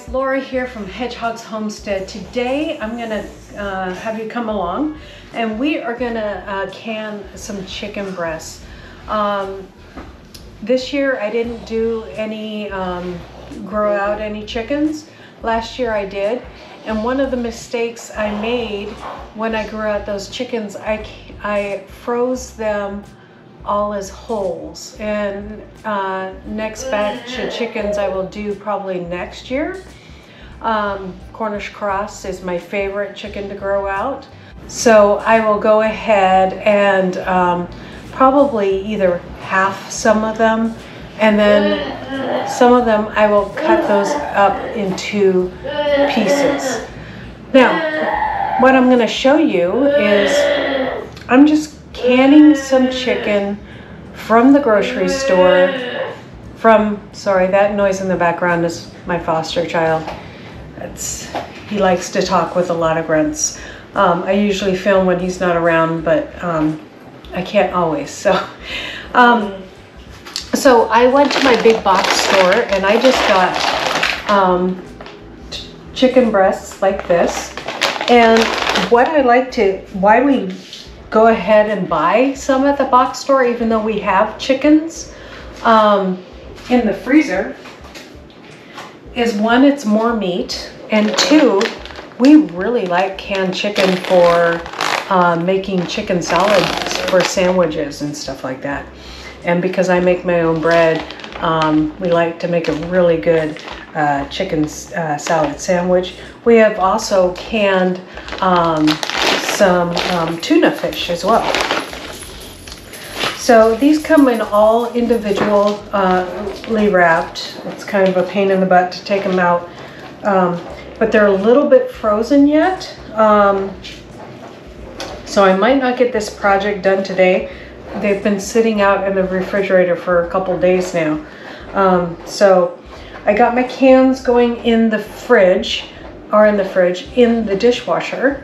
guys, Laura here from Hedgehog's Homestead. Today I'm gonna have you come along and we are gonna can some chicken breasts. This year I didn't do any grow out any chickens. Last year I did, and one of the mistakes I made when I grew out those chickens, I froze them all as wholes, and next batch of chickens I will do probably next year. Cornish cross is my favorite chicken to grow out, so I will go ahead and probably either half some of them, and then some of them I will cut those up into pieces. Now what I'm going to show you is I'm just canning some chicken from the grocery store sorry, that noise in the background is my foster child. He likes to talk with a lot of grunts. I usually film when he's not around, but I can't always. So I went to my big box store and I just got chicken breasts like this. And why we go ahead and buy some at the box store, even though we have chickens in the freezer, is one, it's more meat, and two, we really like canned chicken for making chicken salads for sandwiches and stuff like that. And because I make my own bread, we like to make a really good chicken salad sandwich. We have also canned some tuna fish as well. So these come in all individually wrapped. It's kind of a pain in the butt to take them out, but they're a little bit frozen yet. So I might not get this project done today. They've been sitting out in the refrigerator for a couple days now. So I got my cans going in the fridge, in the dishwasher,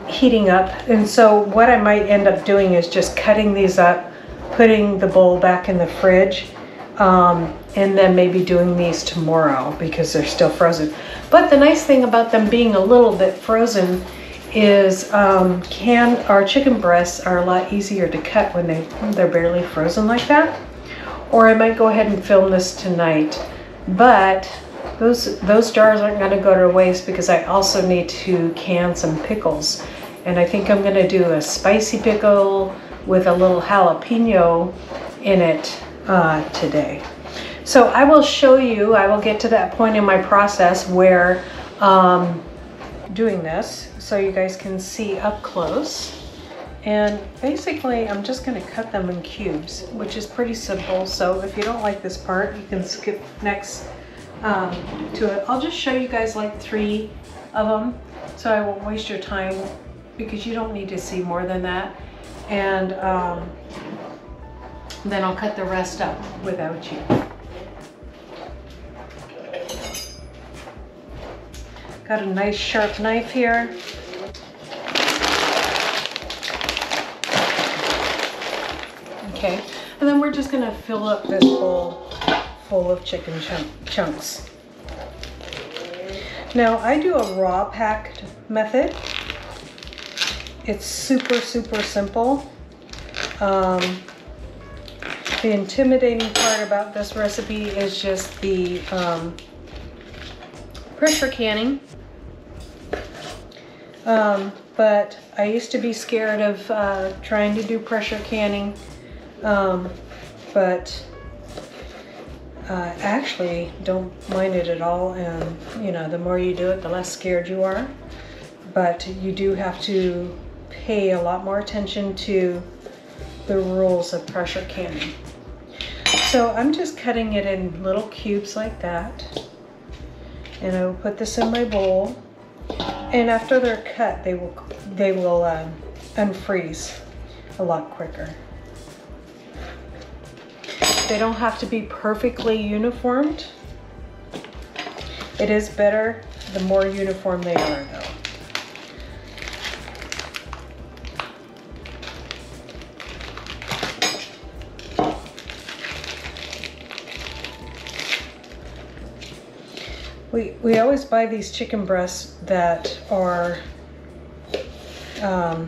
heating up. And so what I might end up doing is just cutting these up, putting the bowl back in the fridge, and then maybe doing these tomorrow because they're still frozen. But the nice thing about them being a little bit frozen is our chicken breasts are a lot easier to cut when they're barely frozen like that. Or I might go ahead and film this tonight, but those jars aren't going to go to waste because I also need to can some pickles, and I think I'm going to do a spicy pickle with a little jalapeno in it today. So I will show you, I will get to that point in my process where doing this so you guys can see up close. And basically I'm just going to cut them in cubes, which is pretty simple. So if you don't like this part, you can skip next to it. I'll just show you guys like 3 of them so I won't waste your time, because you don't need to see more than that. And then I'll cut the rest up without you. Got a nice sharp knife here. Okay, and then we're just gonna fill up this bowl full of chicken chunks. Now I do a raw packed method. It's super simple. The intimidating part about this recipe is just the pressure canning. But I used to be scared of trying to do pressure canning, but I actually don't mind it at all. And you know, the more you do it, the less scared you are. But you do have to pay a lot more attention to the rules of pressure canning. So I'm just cutting it in little cubes like that, and I will put this in my bowl. And after they're cut, they will unfreeze a lot quicker. They don't have to be perfectly uniformed. It is better the more uniform they are, though. We always buy these chicken breasts that are, well,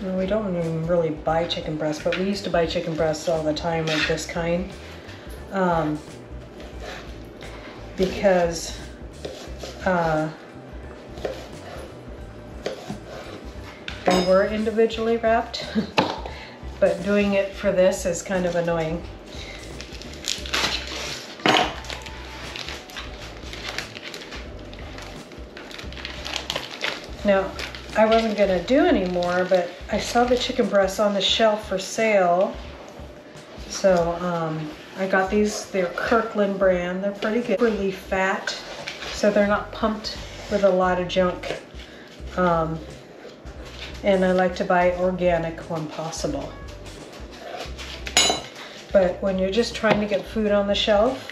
we don't even really buy chicken breasts, but we used to buy chicken breasts all the time of this kind, because they were individually wrapped, but doing it for this is kind of annoying. Now, I wasn't gonna do any more, but I saw the chicken breasts on the shelf for sale. So I got these. They're Kirkland brand. They're pretty good. Really fat, so they're not pumped with a lot of junk. And I like to buy organic when possible. But when you're just trying to get food on the shelf,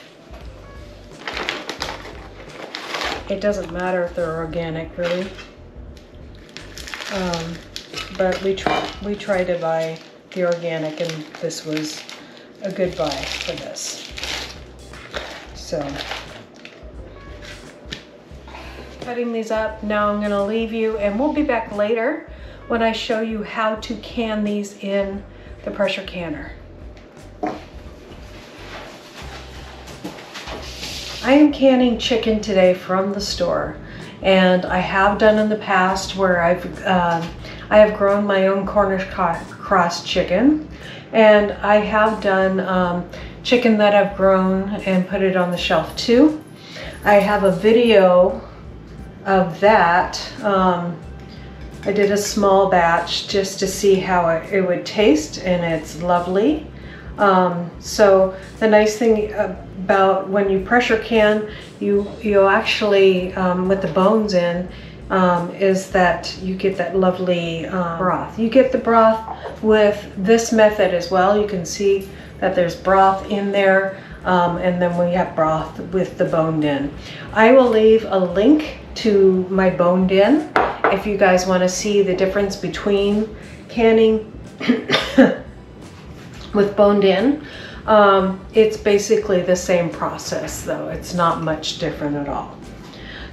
it doesn't matter if they're organic, really. But we try to buy the organic, and this was a good buy for this. So, cutting these up, now I'm gonna leave you, and we'll be back later when I show you how to can these in the pressure canner. I am canning chicken today from the store, and I have done in the past where I have grown my own Cornish cross chicken, and I have done chicken that I've grown and put it on the shelf too. I have a video of that. I did a small batch just to see how it would taste, and it's lovely. So the nice thing about when you pressure can, you actually, with the bones in, is that you get that lovely broth. You get the broth with this method as well. You can see that there's broth in there, and then we have broth with the boned in. I will leave a link to my boned in if you guys want to see the difference between canning with boned in. It's basically the same process though. It's not much different at all.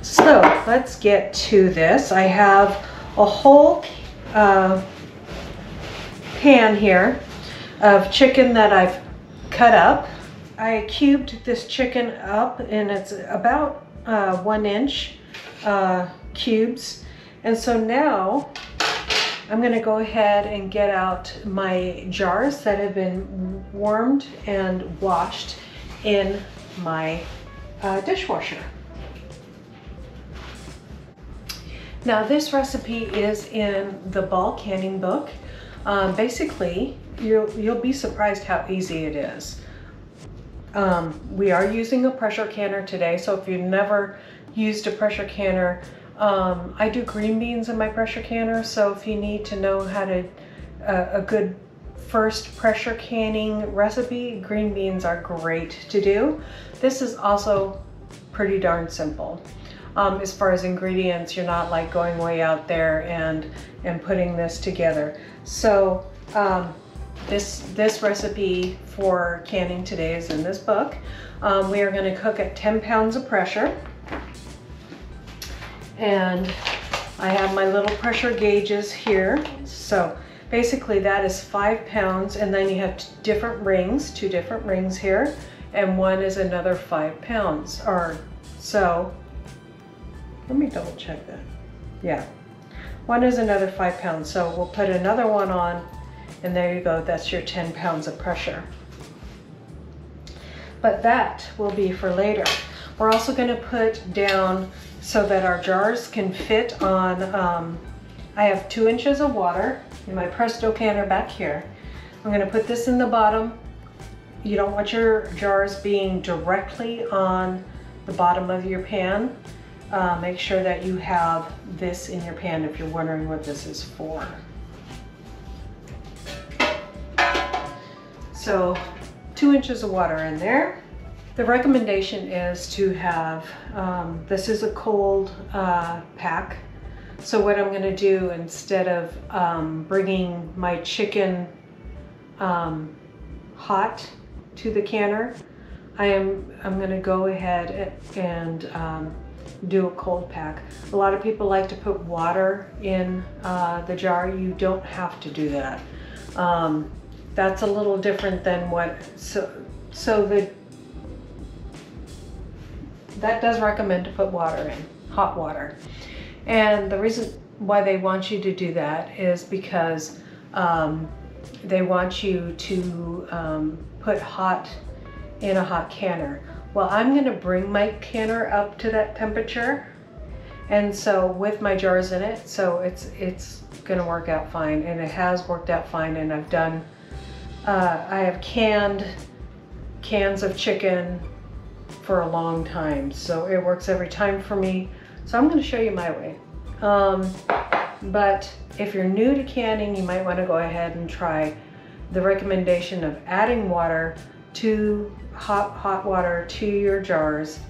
So let's get to this. I have a whole pan here of chicken that I've cut up. I cubed this chicken up, and it's about 1 inch cubes. And so now I'm gonna go ahead and get out my jars that have been warmed and washed in my dishwasher. Now this recipe is in the Ball Canning book. Basically, you'll be surprised how easy it is. We are using a pressure canner today, so if you've never used a pressure canner, I do green beans in my pressure canner, so if you need to know how to a good first pressure canning recipe, green beans are great to do. This is also pretty darn simple. As far as ingredients, you're not like going way out there and putting this together. So this recipe for canning today is in this book. We are going to cook at 10 pounds of pressure. And I have my little pressure gauges here. So basically that is 5 pounds, and then you have different rings, 2 different rings here, and one is another 5 pounds. Or so, let me double check that. Yeah, one is another 5 pounds. So we'll put another one on, and there you go, that's your 10 pounds of pressure. But that will be for later. We're also gonna put down so that our jars can fit on, I have 2 inches of water in my Presto canner back here. I'm gonna put this in the bottom. You don't want your jars being directly on the bottom of your pan. Make sure that you have this in your pan if you're wondering what this is for. So 2 inches of water in there. The recommendation is to have, this is a cold pack. So what I'm gonna do, instead of bringing my chicken hot to the canner, I'm gonna go ahead and do a cold pack. A lot of people like to put water in the jar. You don't have to do that. That's a little different than what, that does recommend to put water in, hot water. And the reason why they want you to do that is because they want you to put hot in a hot canner. Well, I'm gonna bring my canner up to that temperature, and so with my jars in it, so it's gonna work out fine, and it has worked out fine. And I've done, I have cans of chicken for a long time, so it works every time for me. So I'm gonna show you my way. But if you're new to canning, you might want to go ahead and try the recommendation of adding water to hot water to your jars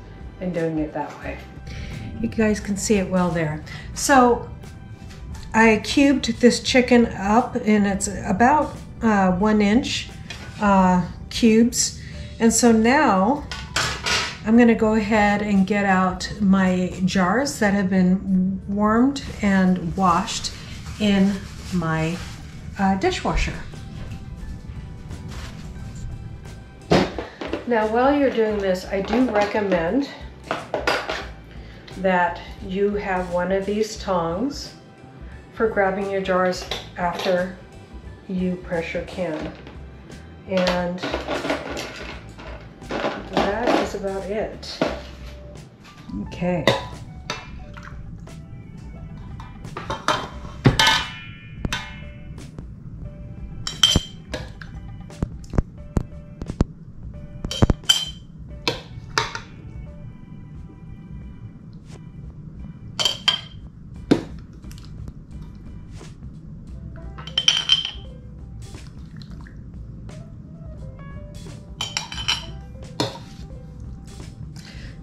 and doing it that way. You guys can see it well there. So I cubed this chicken up, and it's about 1 inch cubes. And so now I'm gonna go ahead and get out my jars that have been warmed and washed in my dishwasher. Now, while you're doing this, I do recommend that you have one of these tongs for grabbing your jars after you pressure can. And that is about it. Okay.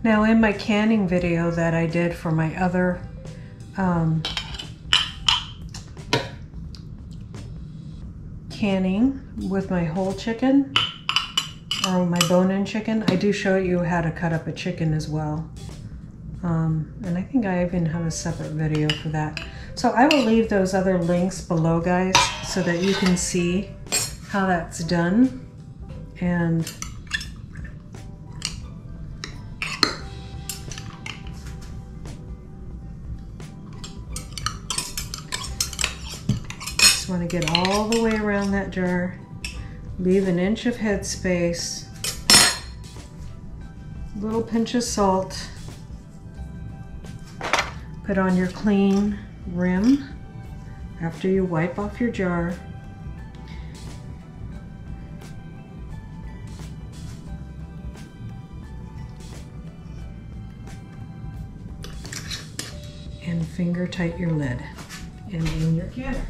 Now, in my canning video that I did for my other canning with my whole chicken or my bone-in chicken, I do show you how to cut up a chicken as well. And I think I even have a separate video for that. So I will leave those other links below, guys, so that you can see how that's done. And want to get all the way around that jar, leave an inch of head space, a little pinch of salt, put on your clean rim after you wipe off your jar, and finger tight your lid and in your canner.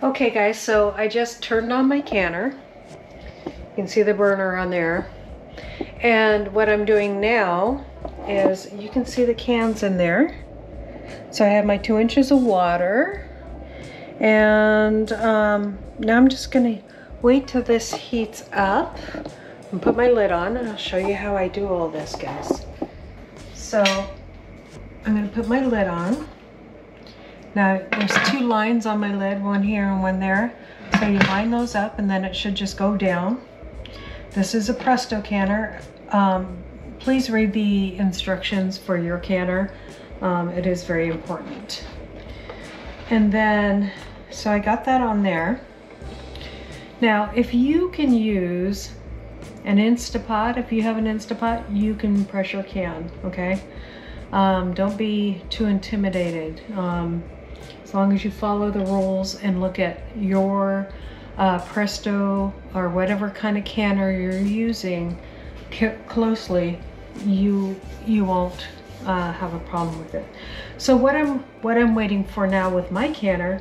Okay guys, so I just turned on my canner. You can see the burner on there. And what I'm doing now is, you can see the cans in there. So I have my 2 inches of water. And now I'm just gonna wait till this heats up and put my lid on, and I'll show you how I do all this, guys. So I'm gonna put my lid on. Now, there's 2 lines on my lid, one here and one there. So you line those up, and then it should just go down. This is a Presto canner. Please read the instructions for your canner. It is very important. And then, so I got that on there. Now, if you can use an Instapot. If you have an Instapot, you can pressure can, okay? Don't be too intimidated. As long as you follow the rules and look at your Presto or whatever kind of canner you're using closely, you won't have a problem with it. So what I'm waiting for now with my canner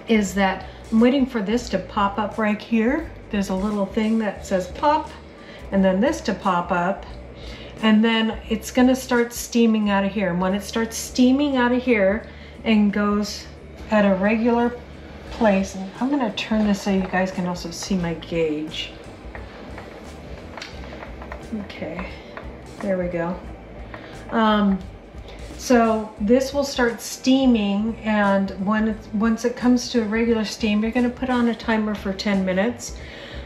is that I'm waiting for this to pop up right here. There's a little thing that says pop, and then this to pop up, and then it's gonna start steaming out of here. And when it starts steaming out of here and goes at a regular place, and I'm gonna turn this so you guys can also see my gauge. Okay, there we go. So this will start steaming, and once it comes to a regular steam, you're gonna put on a timer for 10 minutes,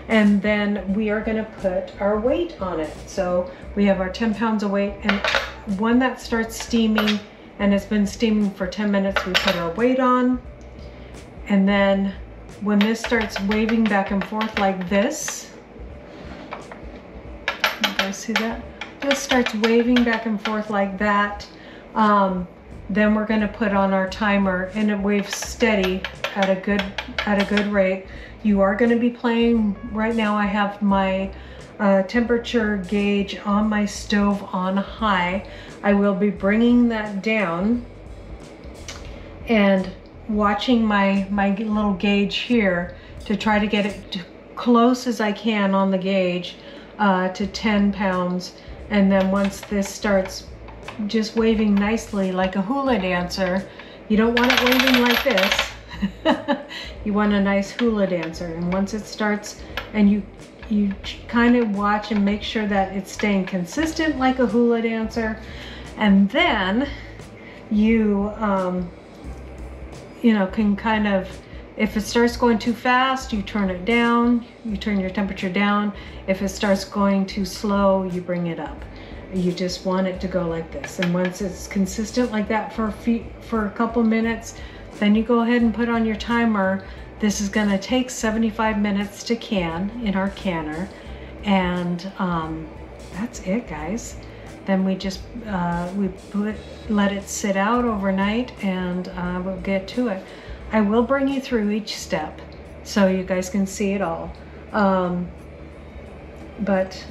and then we are gonna put our weight on it. So we have our 10 pounds of weight, and when that starts steaming and it's been steaming for 10 minutes, we put our weight on. And then when this starts waving back and forth like this, you guys see that? This starts waving back and forth like that. Then we're gonna put on our timer, and it waves steady at a good rate. You are gonna be playing, right now I have my temperature gauge on my stove on high. I will be bringing that down and watching my little gauge here to try to get it close as I can on the gauge to 10 pounds. And then once this starts just waving nicely like a hula dancer, you don't want it waving like this. You want a nice hula dancer. And once it starts, and you kind of watch and make sure that it's staying consistent like a hula dancer, and then you you know, can kind of, if it starts going too fast, you turn it down, you turn your temperature down. If it starts going too slow, you bring it up. You just want it to go like this. And once it's consistent like that for a couple minutes, then you go ahead and put on your timer. This is gonna take 75 minutes to can in our canner. And that's it, guys. Then we just let it sit out overnight, and we'll get to it. I will bring you through each step so you guys can see it all. But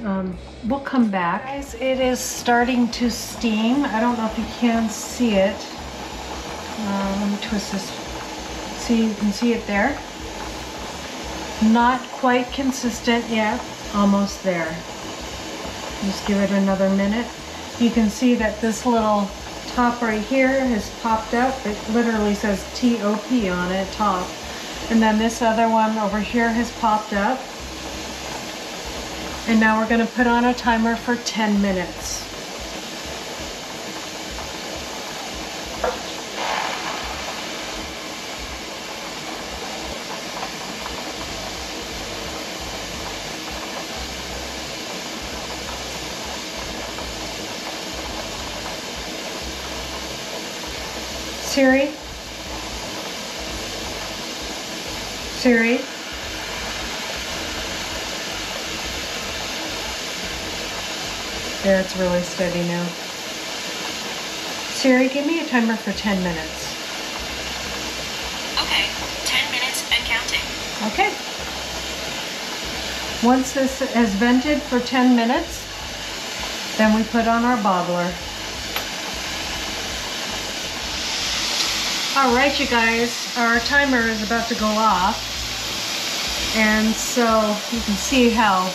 we'll come back. Guys, it is starting to steam. I don't know if you can see it. Let me twist this. See, you can see it there. Not quite consistent yet. Almost there. Just give it another minute. You can see that this little top right here has popped up. It literally says TOP on it, top. And then this other one over here has popped up. And now we're going to put on a timer for 10 minutes. Siri? Siri? There, it's really steady now. Siri, give me a timer for 10 minutes. Okay, 10 minutes and counting. Okay. Once this has vented for 10 minutes, then we put on our bobbler. All right, you guys, our timer is about to go off. And so you can see how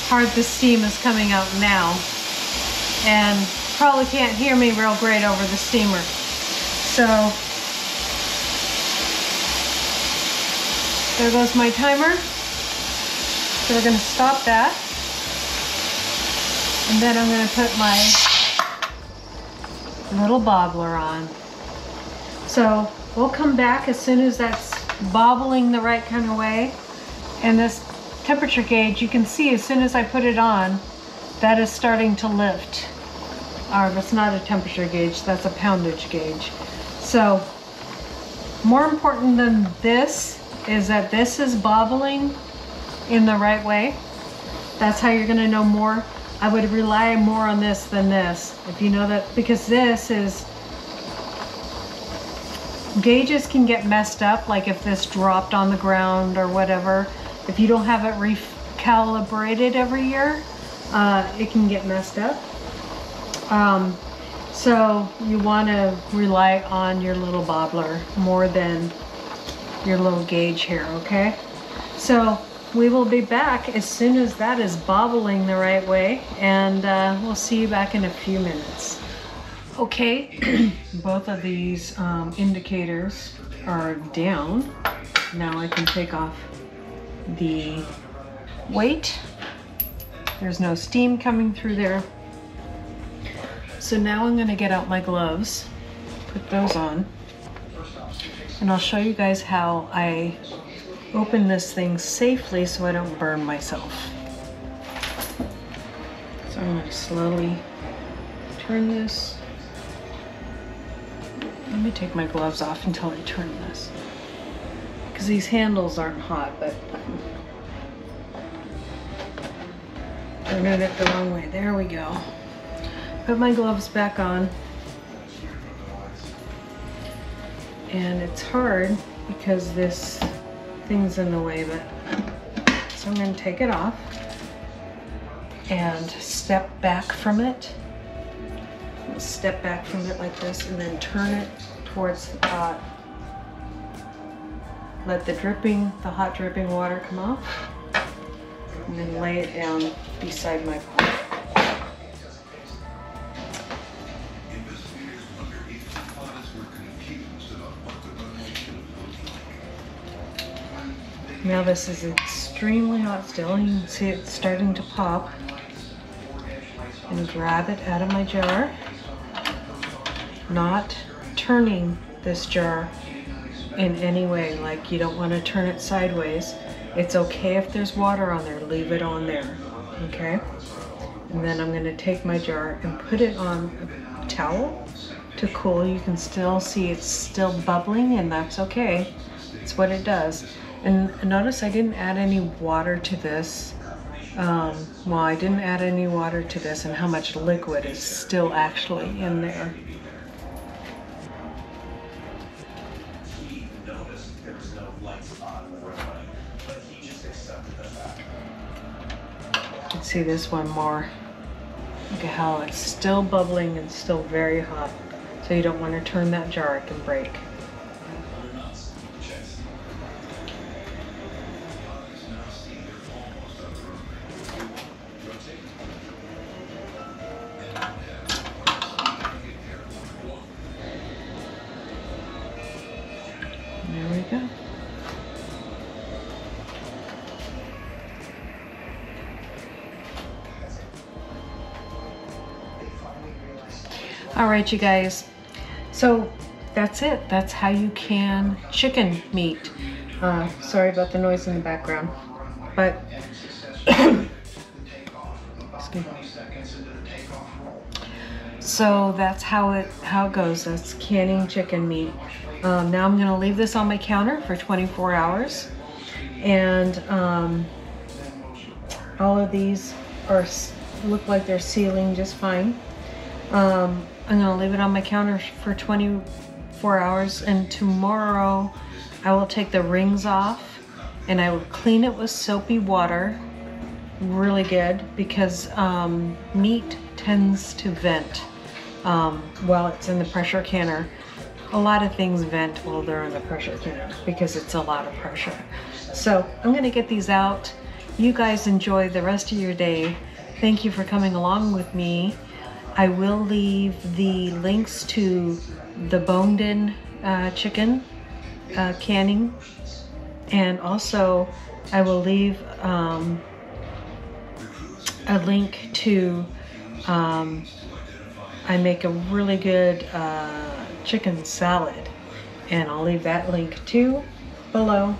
hard the steam is coming out now. And probably can't hear me real great over the steamer. So there goes my timer. So we're going to stop that. And then I'm going to put my little bobbler on. So we'll come back as soon as that's bobbling the right kind of way. And this temperature gauge, you can see as soon as I put it on, that is starting to lift. Or that's not a temperature gauge, that's a poundage gauge. So more important than this is that this is bobbling in the right way. That's how you're gonna know more. I would rely more on this than this, if you know that, because this is, gauges can get messed up, like if this dropped on the ground or whatever. If you don't have it recalibrated every year, it can get messed up. So you want to rely on your little bobbler more than your little gauge here, okay? So we will be back as soon as that is bobbling the right way, and we'll see you back in a few minutes. Okay, both of these indicators are down. Now I can take off the weight. There's no steam coming through there. So now I'm gonna get out my gloves, put those on, and I'll show you guys how I open this thing safely so I don't burn myself. So I'm gonna slowly turn this. Let me take my gloves off until I turn this, because these handles aren't hot, but turning it the wrong way. There we go. Put my gloves back on. And it's hard because this thing's in the way, but so I'm going to take it off and step back from it. Step back from it like this, and then turn it towards the pot. Let the hot dripping water come off, and then lay it down beside my pot. Now this is extremely hot still. You can see it's starting to pop. And grab it out of my jar. Not turning this jar in any way, like you don't want to turn it sideways. It's okay if there's water on there, leave it on there, okay? And then I'm going to take my jar and put it on a towel to cool. You can still see it's still bubbling, and that's okay. It's what it does. And notice I didn't add any water to this. Well, I didn't add any water to this, and how much liquid is still actually in there. You can see this one more. Look at how it's still bubbling and still very hot. So you don't want to turn that jar, it can break. There we go. All right, you guys. So that's it. That's how you can chicken meat. Sorry about the noise in the background, but excuse me. So that's how it goes. That's canning chicken meat. Now I'm gonna leave this on my counter for 24 hours. And all of these look like they're sealing just fine. I'm gonna leave it on my counter for 24 hours, and tomorrow I will take the rings off and I will clean it with soapy water really good, because meat tends to vent while it's in the pressure canner. A lot of things vent while they're in the pressure canner because it's a lot of pressure. So I'm gonna get these out. You guys enjoy the rest of your day. Thank you for coming along with me. I will leave the links to the boned-in chicken canning, and also I will leave a link to I make a really good chicken salad, and I'll leave that link too below.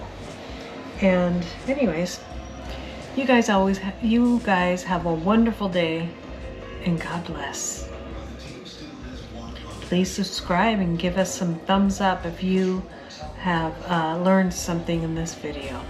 And anyways, you guys have a wonderful day, and God bless. Please subscribe and give us some thumbs up if you have learned something in this video.